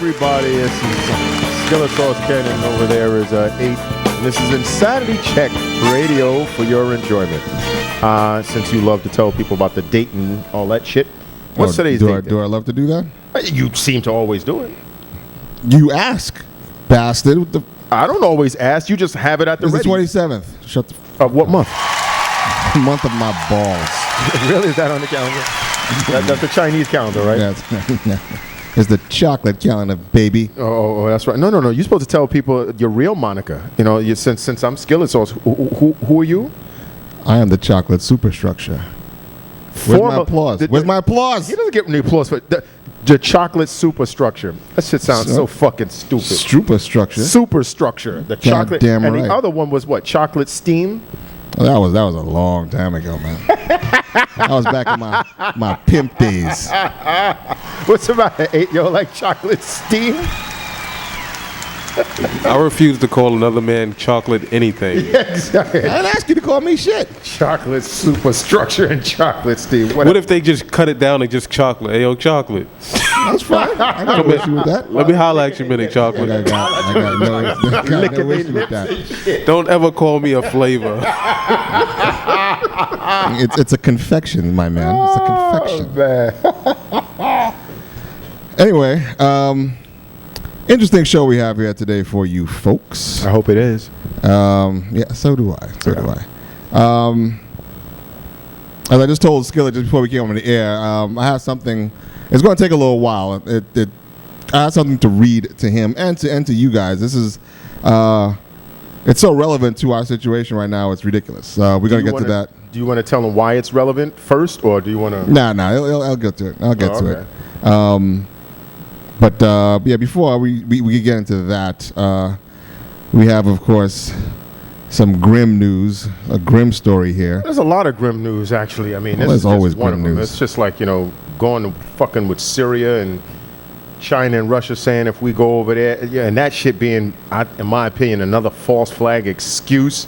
everybody. This is Skeletor's Cannon over there is 8. And this is Insanity Check Radio for your enjoyment. Since you love to tell people about the date and all that shit. What's today's date? Do I love to do that? You seem to always do it. You ask, bastard. I don't always ask. You just have it at the ready. It's the 27th. Shut the what month? month of my balls. Really? Is that on the calendar? That's the Chinese calendar, right? Yeah, it's the chocolate calendar, baby. Oh, that's right. No. You're supposed to tell people your real moniker. You know, since I'm Skillet Sauce, who are you? I am the chocolate superstructure. Where's my applause? Where's my applause? He doesn't get any applause for the chocolate superstructure. That shit sounds so fucking stupid. Superstructure. Superstructure. The chocolate. Damn and right. the other one was what? Chocolate steam. That was a long time ago, man. I was back in my pimp days. What's about 8? Yo, like chocolate steam? I refuse to call another man chocolate anything. Yeah, exactly. I didn't ask you to call me shit. Chocolate superstructure and chocolate steam. What if they just cut it down and just chocolate? Hey, yo, chocolate. That's fine. I got no issue with that. Let me holler at you a minute, chocolate. I got no issue with that. Don't ever call me a flavor. It's a confection, my man. It's a confection. Man. Anyway, interesting show we have here today for you folks. I hope it is. Yeah, so do I. As I just told Skillet just before we came on the air, I have something. It's going to take a little while. I have something to read to him and to you guys. This is it's so relevant to our situation right now. It's ridiculous. We're going to get to that. Do you want to tell him why it's relevant first, or do you want to? Nah. I'll get to it. I'll get to it. But yeah, before we get into that, we have, of course, some grim news, a grim story here. There's a lot of grim news, actually. I mean, this is always one grim of them. news. It's just like, going to fucking with Syria and China and Russia saying if we go over there, yeah, and that shit being, in my opinion, another false flag excuse.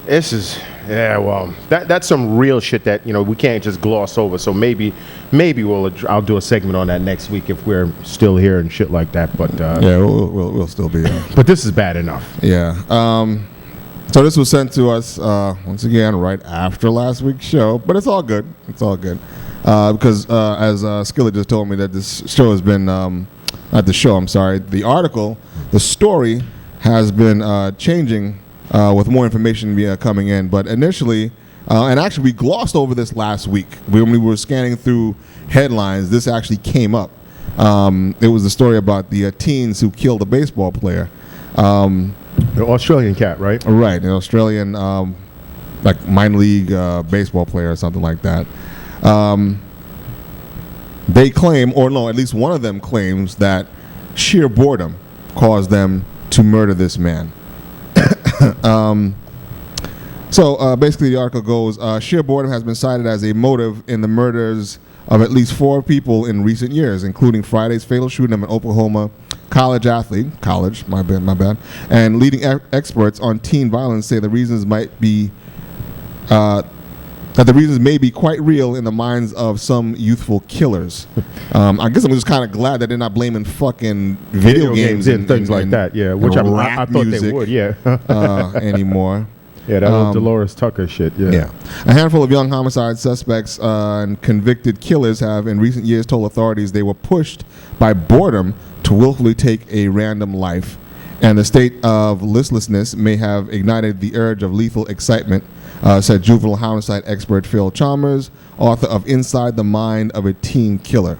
This is, yeah, well, that's some real shit that, we can't just gloss over. So maybe I'll do a segment on that next week if we're still here and shit like that. But yeah, we'll still be here. But this is bad enough. Yeah. So this was sent to us once again right after last week's show, but it's all good. It's all good because as Skillet just told me that this show has been not the show. I'm sorry. The article, the story has been changing. With more information coming in. But initially, and actually we glossed over this last week. When we were scanning through headlines, this actually came up. It was the story about the teens who killed a baseball player. The Australian cat, right? Right, an Australian like minor league baseball player or something like that. They claim, or no, at least one of them claims that sheer boredom caused them to murder this man. So basically the article goes, sheer boredom has been cited as a motive in the murders of at least 4 people in recent years, including Friday's fatal shooting of an Oklahoma college, my bad, and leading experts on teen violence say the reasons might be that the reasons may be quite real in the minds of some youthful killers. I guess I'm just kind of glad that they're not blaming fucking video games and things like that, yeah, which I thought they would, yeah. Anymore. Yeah, that was Dolores Tucker shit, yeah. Yeah. A handful of young homicide suspects and convicted killers have in recent years told authorities they were pushed by boredom to willfully take a random life, and the state of listlessness may have ignited the urge of lethal excitement, said juvenile homicide expert Phil Chalmers, author of Inside the Mind of a Teen Killer.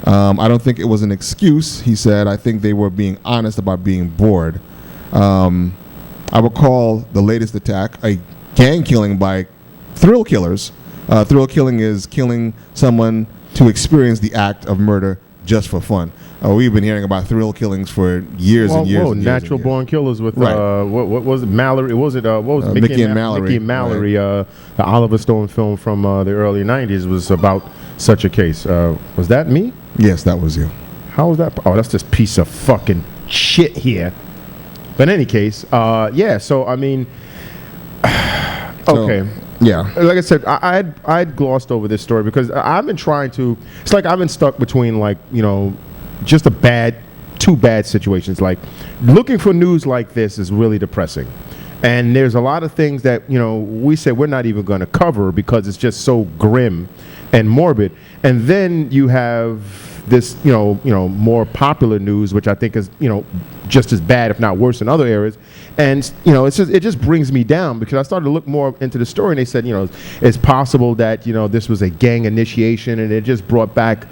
I don't think it was an excuse, he said. I think they were being honest about being bored. I would call the latest attack a gang killing by thrill killers. Thrill killing is killing someone to experience the act of murder just for fun. We've been hearing about thrill killings for years and years. And years natural born killers with right. What was it? Mallory? What was it? Mickey and Mallory? Mickey and Mallory. Right. The Oliver Stone film from the early '90s was about such a case. Was that me? Yes, that was you. How was that? Oh, that's this piece of fucking shit here. But in any case, yeah. So I mean, okay. Yeah. Like I said, I'd glossed over this story because I've been trying to. It's like I've been stuck between just a bad two bad situations. Like, looking for news like this is really depressing. And there's a lot of things that, we say we're not even going to cover because it's just so grim and morbid. And then you have this, more popular news, which I think is, just as bad, if not worse, in other areas. And, it just brings me down because I started to look more into the story, and they said, it's possible that, this was a gang initiation, and it just brought back,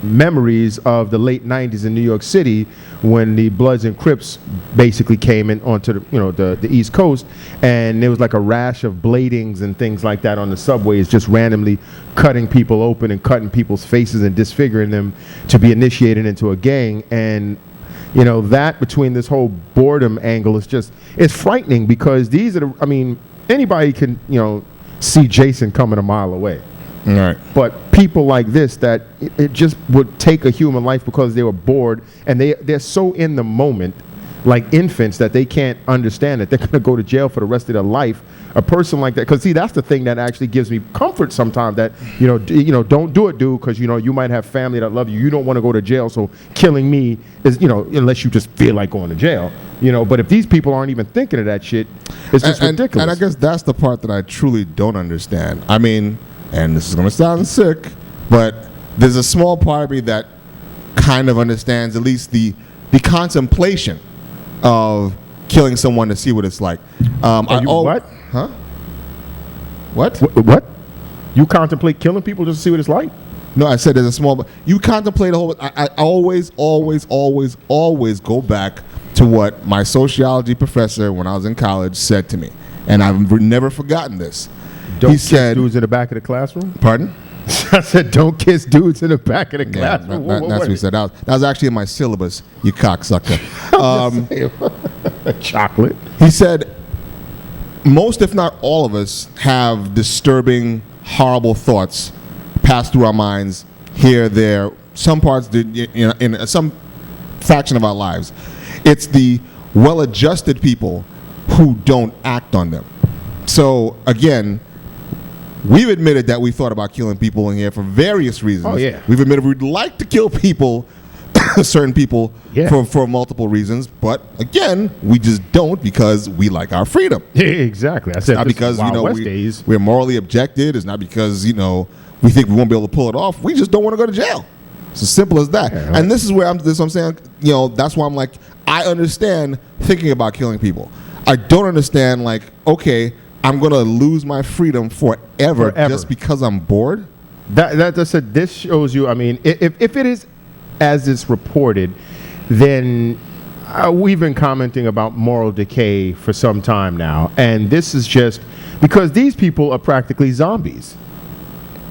memories of the late 90s in New York City when the Bloods and Crips basically came in onto the East Coast, and there was like a rash of bladings and things like that on the subways, just randomly cutting people open and cutting people's faces and disfiguring them to be initiated into a gang. And that between this whole boredom angle is it's frightening because these are anybody can see Jason coming a mile away. Right. But people like this, that it just would take a human life because they were bored, and they're so in the moment, like infants, that they can't understand that they're going to go to jail for the rest of their life. A person like that, because see, that's the thing that actually gives me comfort sometimes, that don't do it, dude, because you might have family that love you. You don't want to go to jail, so killing me is unless you just feel like going to jail. But if these people aren't even thinking of that shit, it's just ridiculous. And I guess that's the part that I truly don't understand. I mean, and this is going to sound sick, but there's a small part of me that kind of understands at least the contemplation of killing someone to see what it's like. What? Huh? What? What? You contemplate killing people just to see what it's like? No, I said there's a small. You contemplate a whole. I always go back to what my sociology professor when I was in college said to me, and I've never forgotten this. Don't he kiss said, dudes in the back of the classroom? Pardon? I said, don't kiss dudes in the back of the classroom. That's what he said. That was actually in my syllabus, you cocksucker. Chocolate. He said, most, if not all of us, have disturbing, horrible thoughts pass through our minds here, there, some parts, in some fraction of our lives. It's the well-adjusted people who don't act on them. So, again, we've admitted that we thought about killing people in here for various reasons. Oh, yeah. We've admitted we'd like to kill people, certain people, for multiple reasons. But again, we just don't because we like our freedom. Yeah, exactly. I said Not because we're morally objected. It's not because we think we won't be able to pull it off. We just don't want to go to jail. It's as simple as that. Yeah, right. And this is where I'm saying. That's why I'm like, I understand thinking about killing people. I don't understand okay, I'm going to lose my freedom forever just because I'm bored? This shows you, if it is as it's reported, then we've been commenting about moral decay for some time now. And this is just because these people are practically zombies.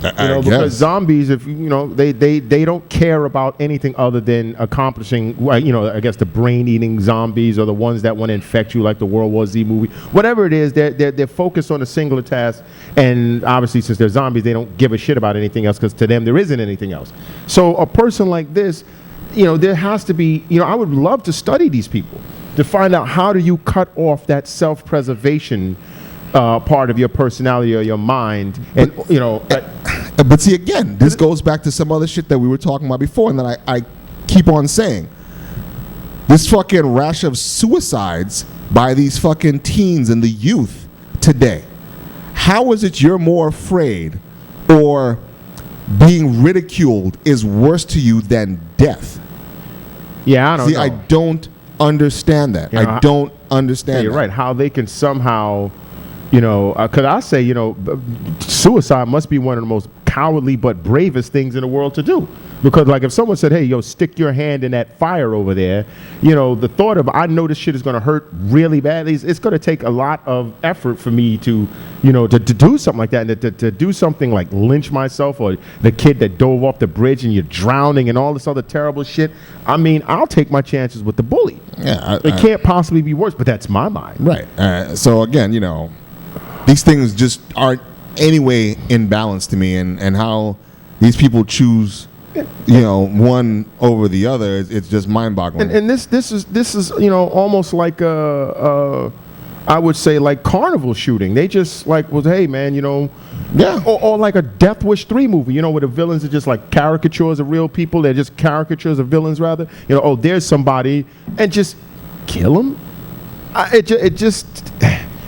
Because zombies, if they don't care about anything other than accomplishing. I guess the brain-eating zombies are the ones that want to infect you, like the World War Z movie. Whatever it is, they're focused on a singular task, and obviously, since they're zombies, they don't give a shit about anything else because to them there isn't anything else. So a person like this, there has to be. I would love to study these people to find out how do you cut off that self-preservation part of your personality or your mind, and But see, again, this goes back to some other shit that we were talking about before, and that I keep on saying. This fucking rash of suicides by these fucking teens and the youth today. How is it you're more afraid or being ridiculed is worse to you than death? Yeah, I don't know. I don't understand that. I don't understand that. You're right. How they can somehow... because I say, suicide must be one of the most cowardly but bravest things in the world to do. Because, if someone said, hey, stick your hand in that fire over there, the thought of, I know this shit is going to hurt really badly, it's going to take a lot of effort for me to do something like that, and to do something like lynch myself, or the kid that dove off the bridge and you're drowning and all this other terrible shit. I'll take my chances with the bully. Yeah, it can't possibly be worse, but that's my mind. Right. So, again, these things just aren't anyway in balance to me, and how these people choose, one over the other, it's just mind-boggling. And this is almost like a I would say like carnival shooting. They just like was, hey man, Yeah. or like a Death Wish 3 movie, where the villains are just like caricatures of real people. They're just caricatures of villains rather. Oh, there's somebody, and just kill them. It just,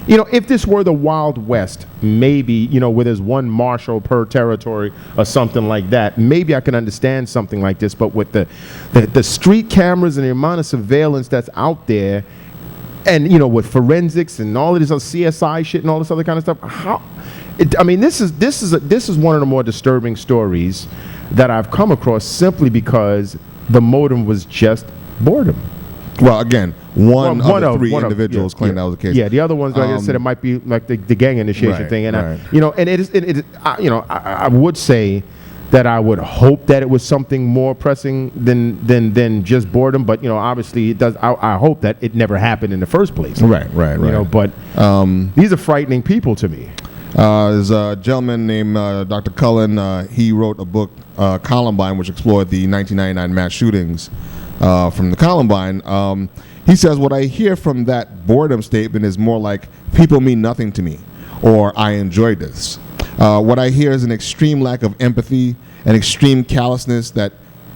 if this were the Wild West, maybe, where there's one marshal per territory or something like that, maybe I can understand something like this. But with the street cameras and the amount of surveillance that's out there, and with forensics and all of this other CSI shit and all this other kind of stuff, this is one of the more disturbing stories that I've come across, simply because the motive was just boredom. Well, again, one of the three individuals claimed that was the case. Yeah, the other ones, like I said, it might be like the gang initiation thing, and right. I would say that I would hope that it was something more pressing than just boredom, but obviously it does. I hope that it never happened in the first place. Right. But these are frightening people to me. There's a gentleman named Dr. Cullen. He wrote a book, Columbine, which explored the 1999 mass shootings from the Columbine. He says, what I hear from that boredom statement is more like, people mean nothing to me, or I enjoyed this. What I hear is an extreme lack of empathy, an extreme callousness that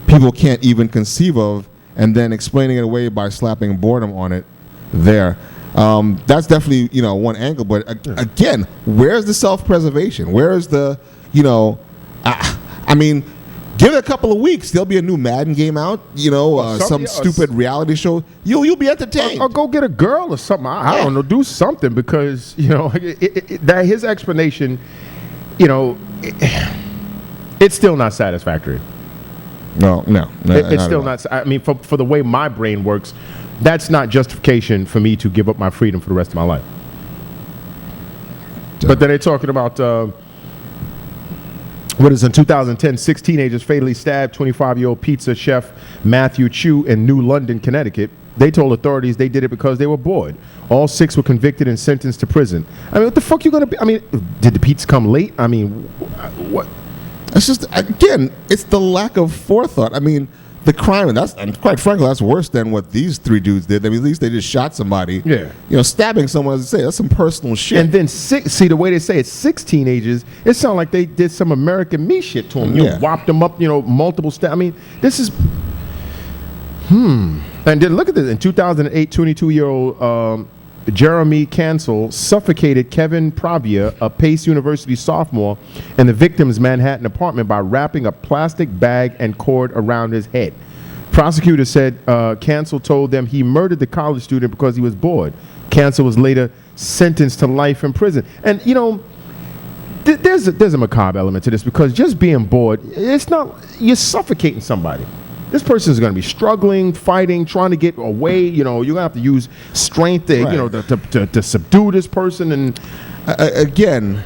people can't even conceive of, and then explaining it away by slapping boredom on it there. That's definitely, one angle. But again, where's the self-preservation? Where is the, give it a couple of weeks. There'll be a new Madden game out, some stupid reality show. You'll be entertained. Or go get a girl or something. I don't know. Do something, because, that his explanation, it's still not satisfactory. No. It's still not. I mean, for the way my brain works, that's not justification for me to give up my freedom for the rest of my life. But then they're talking about what is in 2010, 6 teenagers fatally stabbed 25-year-old pizza chef Matthew Chu in New London, Connecticut. They told authorities they did it because they were bored. All 6 were convicted and sentenced to prison. I mean, what the fuck you gonna be? I mean, did the pizza come late? I mean, what? It's just, again, it's the lack of forethought. I mean, the crime, and quite frankly, that's worse than what these 3 dudes did. I mean, at least they just shot somebody. Yeah. Stabbing someone, as I say, that's some personal shit. And then the way they say it's 6 teenagers, it sounds like they did some American Me shit to them. Whopped them up, multiple stabs. I mean, this is, And then look at this. In 2008, 22-year-old Jeremy Cancel suffocated Kevin Pravia, a Pace University sophomore, in the victim's Manhattan apartment by wrapping a plastic bag and cord around his head. Prosecutors said Cancel told them he murdered the college student because he was bored. Cancel was later sentenced to life in prison. And, there's a macabre element to this, because just being bored, it's not, you're suffocating somebody. This person is going to be struggling, fighting, trying to get away. You're going to have to use strength to, to subdue this person. And again,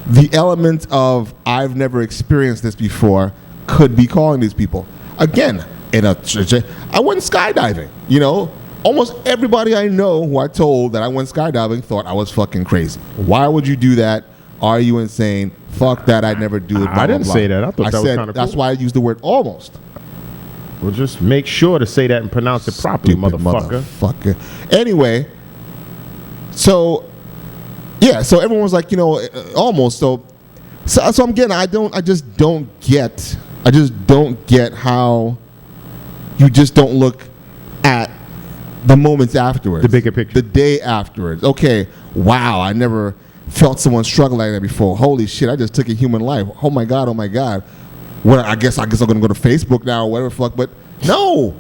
the element of I've never experienced this before could be calling these people. Again, I went skydiving. Almost everybody I know who I told that I went skydiving thought I was fucking crazy. Why would you do that? Are you insane? Fuck that, I'd never do it. I didn't say that. I thought that was kind of cool. That's why I used the word almost. Well, just make sure to say that and pronounce it properly, motherfucker. Anyway, so everyone was like, almost. So again, I just don't get how you just don't look at the moments afterwards. The bigger picture. The day afterwards. Okay, wow, I never felt someone struggle like that before. Holy shit, I just took a human life. Oh my god. Well, I guess I'm gonna go to Facebook now or whatever the fuck, but no,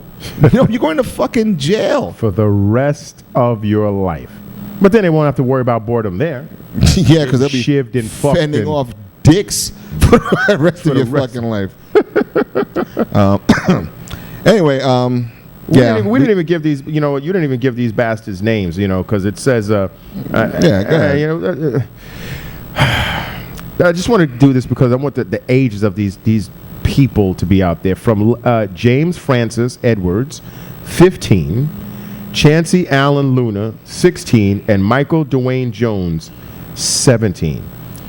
you're going to fucking jail for the rest of your life. But then they won't have to worry about boredom there. Yeah, because they'll be shivved and fucked fending off dicks for the rest of your fucking life. Anyway, we didn't even give these. You didn't even give these bastards names. Because it says. Go ahead. I just want to do this because I want the ages of these people to be out there. From James Francis Edwards, 15, Chancey Allen Luna, 16, and Michael Dwayne Jones, 17.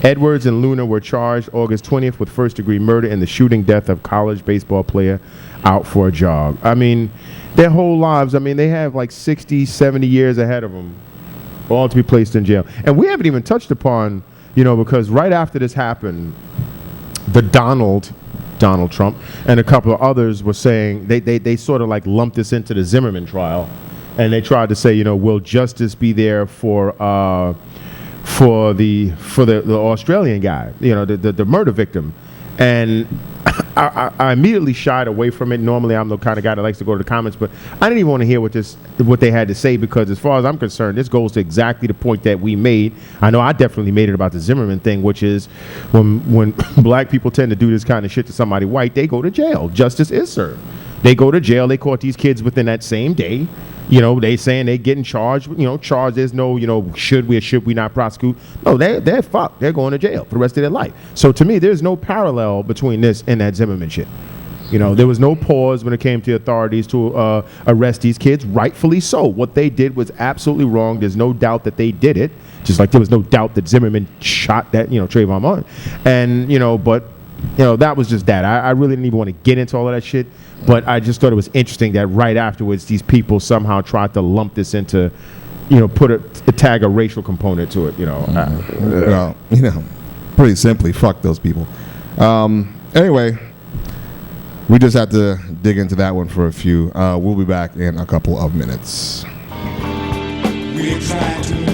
Edwards and Luna were charged August 20th with first-degree murder in the shooting death of college baseball player out for a jog. I mean, their whole lives, I mean, they have like 60, 70 years ahead of them, all to be placed in jail. And we haven't even touched upon, you know, because right after this happened, the Donald Trump and a couple of others were saying, they sort of like lumped this into the Zimmerman trial. And they tried to say, you know, will justice be there for the Australian guy, you know, the murder victim. And I immediately shied away from it. Normally, I'm the kind of guy that likes to go to the comments, but I didn't even want to hear what they had to say, because as far as I'm concerned, this goes to exactly the point that we made. I know I definitely made it about the Zimmerman thing, which is when black people tend to do this kind of shit to somebody white, they go to jail. Justice is served. They go to jail. They caught these kids within that same day. You know, they saying they getting charged. You know, charged. There's no, you know, should we or should we not prosecute? No, they're fucked. They're going to jail for the rest of their life. So to me, there's no parallel between this and that Zimmerman shit. You know, there was no pause when it came to authorities to arrest these kids. Rightfully so. What they did was absolutely wrong. There's no doubt that they did it. Just like there was no doubt that Zimmerman shot that, you know, Trayvon Martin. And, you know, but, you know, that was just that. I really didn't even want to get into all of that shit. But I just thought it was interesting that right afterwards, these people somehow tried to lump this into, you know, put a tag a racial component to it, you know. Well, you know, pretty simply, fuck those people. Anyway, we just had to dig into that one for a few. We'll be back in a couple of minutes. We tried to